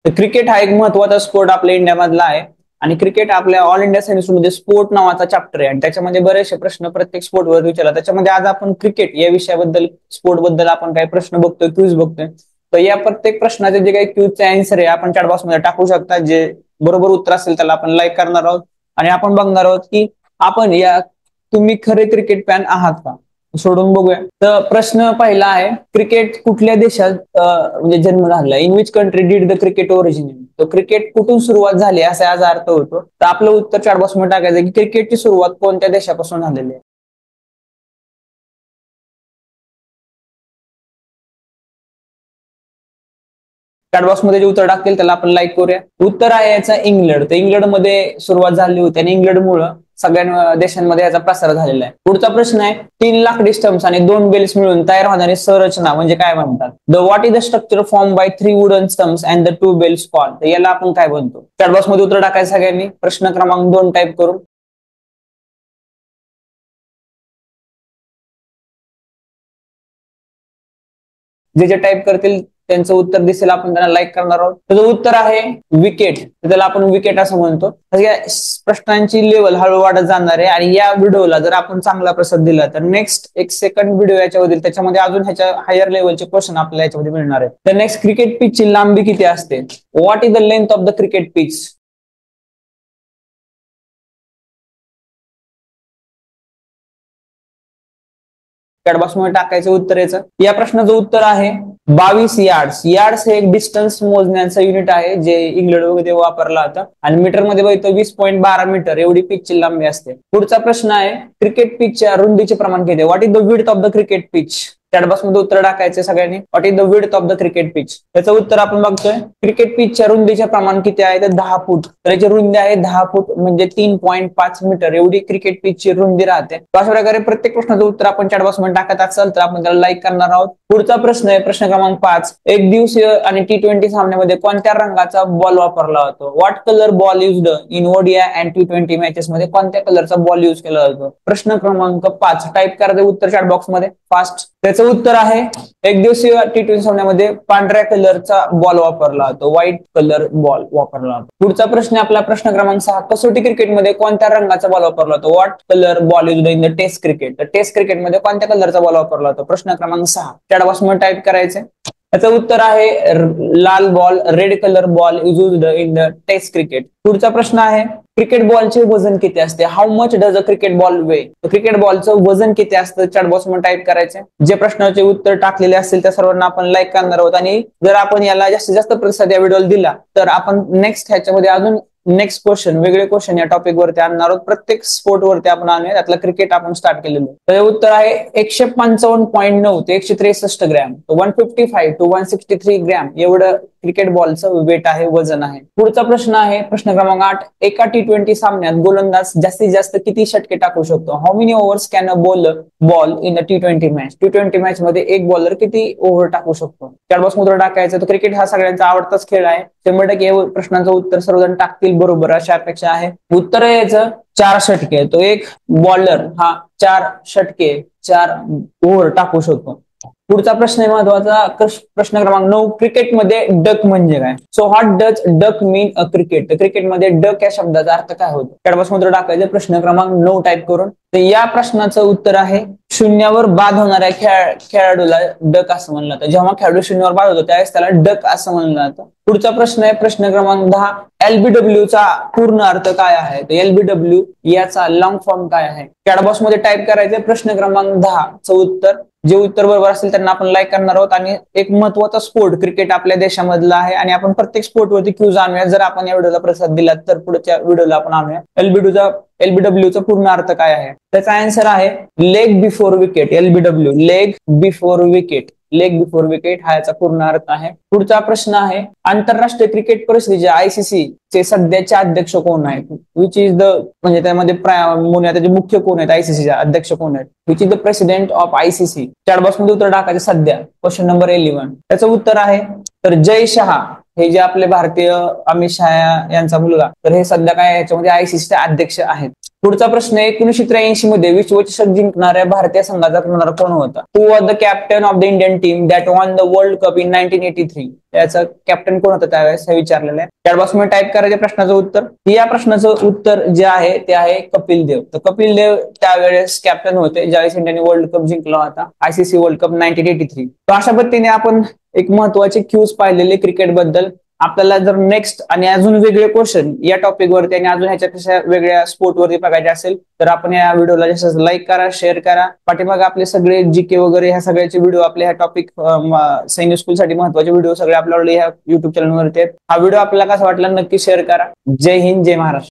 तर क्रिकेट हा एक महत्वाचा स्पोर्ट आपल्या इंडियामधला आहे आणि क्रिकेट आपल्या ऑल इंडिया सेमिस्टरमध्ये स्पोर्ट नावाचा चॅप्टर आहे आणि त्याच्यामध्ये बरेचसे प्रश्न प्रत्येक स्पोर्टवर विचारला. त्याच्यामध्ये आज आपण क्रिकेट या विषयाबद्दल स्पोर्ट बद्दल आपण काही प्रश्न बघतोय, क्यूज बघतोय. तर या प्रत्येक प्रश्नाचे जे काही क्यूजचे आन्सर आहे आपण चॅट बॉक्समध्ये टाकू शकता. जे बरोबर उत्तर असेल त्याला आपण लाईक करणार आहोत आणि आपण बघणार आहोत की आपण या तुम्ही खरे क्रिकेट फॅन आहात का, सोडून बघूया. तर प्रश्न पहिला आहे, क्रिकेट कुठल्या देशात म्हणजे जन्म झाला, in which country did the cricket originate. तर क्रिकेट कुठून सुरुवात झाली असा याचा अर्थ होतो. तर आपलं उत्तर चॅट बॉक्स मध्ये टाकायचं की क्रिकेटची सुरुवात कोणत्या देशापासून झालेली आहे. चॅट बॉक्स मध्ये जे उत्तर टाकतील त्याला आपण लाईक करूया. उत्तर आहे याचा इंग्लंड. तर इंग्लंडमध्ये सुरुवात झाली होती आणि इंग्लंडमुळं सगळ्या देशांमध्ये याचा प्रसार झालेला आहे. पुढचा प्रश्न आहे, 3 लाकडी स्टम्प्स आणि 2 बेल्स मिळून तयार होणारी संरचना म्हणजे काय म्हणतात. The what is the structure form by 3 wooden stumps and the 2 bails called. तर याला आपण काय म्हणतो. चॅट बॉक्स मध्ये उत्तर टाकायचं सगळ्यांनी प्रश्न क्रमांक 2 टाईप करून. जे जे टाईप करतील त्यांचं उत्तर दिसेल, आपण त्यांना लाईक करणार आहोत. त्याचं उत्तर आहे विकेट. त्याला आपण विकेट असं म्हणतो. प्रश्नांची लेवल हळू वाढत जाणार आहे आणि या व्हिडिओला जर आपण चांगला प्रतिसाद दिला तर नेक्स्ट एक सेकंड व्हिडिओ याच्यामध्ये त्याच्यामध्ये अजून ह्याच्या हायर लेवलचे क्वेश्चन आपल्याला याच्यामध्ये मिळणार आहे. तर नेक्स्ट, क्रिकेट पिचची लांबी किती असते. What is the length of the cricket pitch. Chatbox मध्ये टाकायचं उत्तर याचं. या प्रश्नाचं उत्तर आहे 22 यार्ड्स. यार्ड्स हे एक डिस्टन्स मोजण्याचं युनिट आहे जे इंग्लंडमध्ये वापरला होता आणि मीटरमध्ये बघितलं 20.12 मीटर एवढी पिचची लांबी असते. पुढचा प्रश्न आहे, क्रिकेट पिचच्या रुंदीचे प्रमाण किती. What is the width of the cricket pitch. Chatbox मध्ये उत्तर टाकायचे सगळ्यांनी. What is the width of the cricket pitch. त्याचं उत्तर आपण बघतोय, क्रिकेट पिचच्या रुंदीचे प्रमाण किती आहे तर 10 फूट. तर याची रुंदी आहे 10 फूट म्हणजे 3.5 मीटर एवढी क्रिकेट पिचची रुंदी राहते. अशा प्रकारे प्रत्येक प्रश्नाचं उत्तर आपण चॅटबॉक्स मध्ये टाकत असाल तर आपण त्याला लाईक करणार आहोत. पुढचा प्रश्न आहे प्रश्न क्रमांक 5, एक दिवसीय आणि T20 सामन्यामध्ये कोणत्या रंगाचा बॉल वापरला जातो. What colour ball used in ODI and T20 matches मध्ये कोणत्या कलरचा बॉल युज केला जातो. प्रश्न क्रमांक 5 टाईप करायचं उत्तर चॅटबॉक्स मध्ये फास्ट. त्याचं उत्तर आहे, एक दिवसीय T20 सामन्यामध्ये पांढऱ्या कलरचा बॉल वापरला जातो, व्हाईट कलर बॉल वापरला जातो. पुढचा प्रश्न आपला प्रश्न क्रमांक 6, कसोटी क्रिकेटमध्ये कोणत्या रंगाचा बॉल वापरला जातो. What colour ball used in the test cricket. तर टेस्ट क्रिकेटमध्ये कोणत्या कलरचा बॉल वापरला जातो. प्रश्न क्रमांक 6 चॅटबॉक्स मध्ये टाईप करायचे. त्याचं उत्तर आहे लाल ball, red colour ball used in the test cricket. पुढचा प्रश्न आहे, क्रिकेट बॉलचे वजन किती असते. How much does a cricket ball weigh. Cricket बॉलचं वजन किती असतं चॅटबॉक्स मध्ये टाईप करायचे. जे प्रश्नाचे उत्तर टाकलेले असतील त्या सर्वांना आपण लाईक करणार आहोत आणि जर आपण याला जास्तीत जास्त प्रतिसाद या व्हिडिओला दिला तर आपण नेक्स्ट ह्याच्यामध्ये अजून नेक्स्ट क्वेश्चन, वेगळे क्वेश्चन या टॉपिक वरती आणणार आहोत. प्रत्येक स्पोर्ट वरती आपण आणूया. त्यातलं क्रिकेट आपण स्टार्ट केलेलं आहे. तर उत्तर आहे 155.9 ते 163 ग्रॅम, 155 to 163 ग्रॅम एवढं क्रिकेट बॉलचं वेट आहे, वजन आहे. पुढचा प्रश्न आहे प्रश्न क्रमांक 8, एका T20 सामन्यात गोलंदाज जास्तीत जास्त किती षटके टाकू शकतो. How many overs can a ball in a T20 match. T20 match मध्ये एक बॉलर किती ओव्हर टाकू शकतो. चॅटबॉक्स मध्ये टाकायचं. तर क्रिकेट हा सगळ्यांचा आवडताच खेळ आहे. 100% प्रश्नांचं उत्तर सर्वजण टाकतील बरोबर अशा अपेक्षा आहे. उत्तर यायचं 4 षटके. तो एक बॉलर हा 4 षटके 4 ओव्हर टाकू शकतो. पुढचा प्रश्न आहे महत्वाचा प्रश्न क्रमांक 9, क्रिकेटमध्ये डक म्हणजे काय. So what does duck mean a cricket. तर क्रिकेटमध्ये डक या शब्दाचा अर्थ काय होतो. चॅटबॉक्स मध्ये टाकायचं प्रश्न क्रमांक 9 टाईप करून. तर या प्रश्नाचं उत्तर आहे, शून्यावर बाद होणाऱ्या खेळाडूला डक असं म्हणलं जातं. जेव्हा खेळाडू शून्यावर बाद होतो त्यावेळेस त्याला डक असं म्हणलं जातं. पुढचा प्रश्न आहे प्रश्न क्रमांक 10, LBW चा पूर्ण अर्थ काय आहे. तर LBW याचा लॉंग फॉर्म काय आहे. चॅटबॉक्स मध्ये टाईप करायचं प्रश्न क्रमांक 10 चं उत्तर. जे उत्तर बरोबर असेल त्यांना आपण लाईक करणार आहोत. आणि एक महत्वाचा स्पोर्ट क्रिकेट आपल्या देशामधला आहे आणि आपण प्रत्येक स्पोर्ट वरती क्यूज आणूया. जर आपण या व्हिडिओला प्रतिसाद दिला तर पुढच्या व्हिडिओला आपण आणूया. LBW चा पूर्ण अर्थ काय आहे. त्याचा आन्सर आहे leg before wicket. LBW leg before wicket. Leg before wicket हा याचा पूर्ण अर्थ आहे. पुढचा प्रश्न आहे, आंतरराष्ट्रीय क्रिकेट परिषदेचे ICC चे सध्याचे अध्यक्ष कोण आहेत. विच इज द म्हणजे त्यामध्ये त्याचे मुख्य कोण आहेत, ICC चे अध्यक्ष कोण आहेत. Which is the president of ICC. Chatbox मध्ये उत्तर टाकायचं सध्या. क्वेश्चन नंबर 11 त्याचं उत्तर आहे तर जय शहा. हे जे आपले भारतीय अमित शहा यांचा मुलगा, तर हे सध्या काय याच्यामध्ये ICC चे अध्यक्ष आहेत. पुढचा प्रश्न आहे, 1983 मध्ये विश्वचषक जिंकणाऱ्या भारतीय संघाचा करणारा कोण होता? Who was the captain of the Indian team that won the world cup in 1983? त्याचा कॅप्टन कोण होता त्यावेळेस हे विचारलेलं आहे. चॅट बॉक्समध्ये टाईप करायचे प्रश्नाचं उत्तर. या प्रश्नाचं उत्तर जे आहे ते आहे कपिल देव. तर कपिल देव त्यावेळेस कॅप्टन होते ज्यावेळेस इंडियाने वर्ल्ड कप जिंकला होता, आयसीसी वर्ल्ड कप 1983. तर अशा पद्धतीने आपण एक महत्वाचे क्यूज पाहिलेले क्रिकेट बद्दल. आपल्याला जर नेक्स्ट आणि अजून वेगळे क्वेश्चन या टॉपिक वरती आणि अजून ह्याच्यापेक्षा वेगळ्या स्पोर्ट वरती बघायचे असेल तर आपण या व्हिडिओला जास्त लाईक करा, शेअर करा. पाठीमागे आपले सगळे जीके वगैरे ह्या सगळ्याचे व्हिडिओ आपल्या ह्या टॉपिक सैनिक स्कूल साठी महत्वाचे व्हिडिओ सगळे आपल्याला ह्या युट्यूब चॅनलवरती आहेत. हा व्हिडिओ आपल्याला कसा वाटला नक्की शेअर करा. जय हिंद, जय महाराष्ट्र.